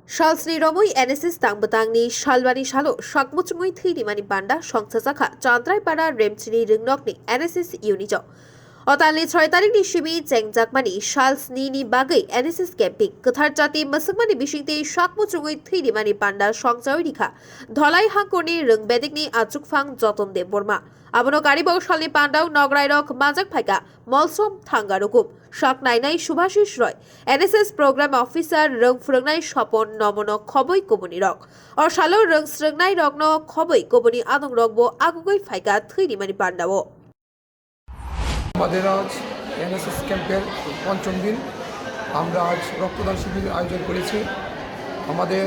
Shalsni Romui NSS Tangbatangni Shalwani Shalo Shakmuchungui Thidi Mani Banda Songchajakha Chandra Para Remchini Ringnokni NSS Unit Otali 6 tarik ni Shimi Chengjakmani Shalsni ni Bagai NSS Camping Kathar Jati Masakmani Bishingte Shakmuchungui Thidi Mani Banda Songchajakha Dholai Hangkoni Ringbedikni Achukfang Joton de Burma Abono Karibo Shalni Pandau Nograirok Majak Phaika Molsom Thangarukum Shak Nainai Subhashish Roy NSS Program Officer Rung Frungnai Shopon Nomono Khoboi Kobuni Rok or Shalo Rung Srungnai Rogno Khoboi Kobuni Adong Rogbo Agugoi Phaika Thidi Mani Pandao আমাদের আজ NSS ক্যাম্পের পঞ্চম দিন আমরা আজ রক্তদান শিবিরের আয়োজন করেছি। আমাদের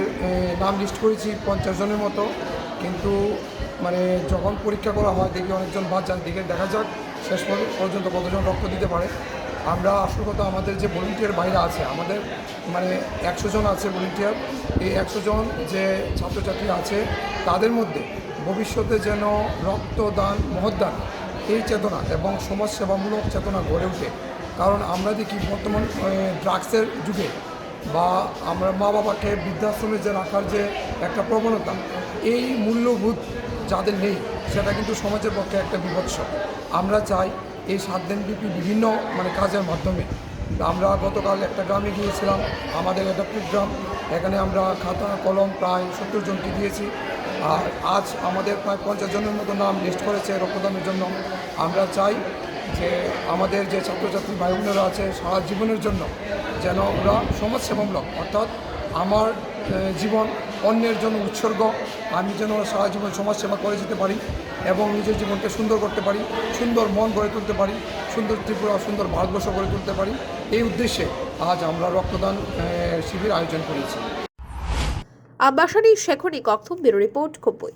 নাম লিস্ট করেছি 50 জনের মতো, কিন্তু যখন পরীক্ষা করা হয় দেখি অনেকজন বাদ যান। দিকে দেখা যাক শেষ পর্যন্ত কতজন রক্ত দিতে পারে। আমরা আসল কথা আমাদের যে ভলেন্টিয়ার বাইরে আছে, আমাদের 100 জন আছে ভলেন্টিয়ার। এই 100 জন যে ছাত্রছাত্রী আছে তাদের মধ্যে ভবিষ্যতে যেন রক্তদান মহৎদান এই চেতনা এবং সমাজসেবামূলক চেতনা গড়ে ওঠে। কারণ আমরা দেখি বর্তমান ড্রাগসের যুগে বা আমরা মা বাবাকে বৃদ্ধাশ্রমে যে রাখার যে একটা প্রবণতা, এই মূল্যবোধ যাদের নেই সেটা কিন্তু সমাজের পক্ষে একটা বিভৎস। আমরা চাই এই 7 দিনব্যাপী বিভিন্ন কাজের মাধ্যমে। আমরা গতকাল একটা গ্রামে গিয়েছিলাম, আমাদের একটা গ্রাম, এখানে আমরা খাতা কলম প্রায় 70 জনকে দিয়েছি। আর আজ আমাদের প্রায় 50 জনের মতো নাম লিস্ট করেছে রক্তদানের জন্য। আমরা চাই যে আমাদের যে ছাত্রছাত্রী ভাই বোনেরা আছে সারা জীবনের জন্য যেন ওরা সমাজসেবামূলক, অর্থাৎ আমার জীবন অন্যের জন্য উৎসর্গ, আমি যেন সারা জীবন সমাজসেবা করে যেতে পারি এবং নিজের জীবনকে সুন্দর করতে পারি, সুন্দর মন গড়ে তুলতে পারি, সুন্দর ত্রিপুরা, সুন্দর ভারতবর্ষ গড়ে তুলতে পারি। এই উদ্দেশ্যে আজ আমরা রক্তদান শিবির আয়োজন করেছি। Ambashani Shekhoni Kokthum Bureau Report Khumpui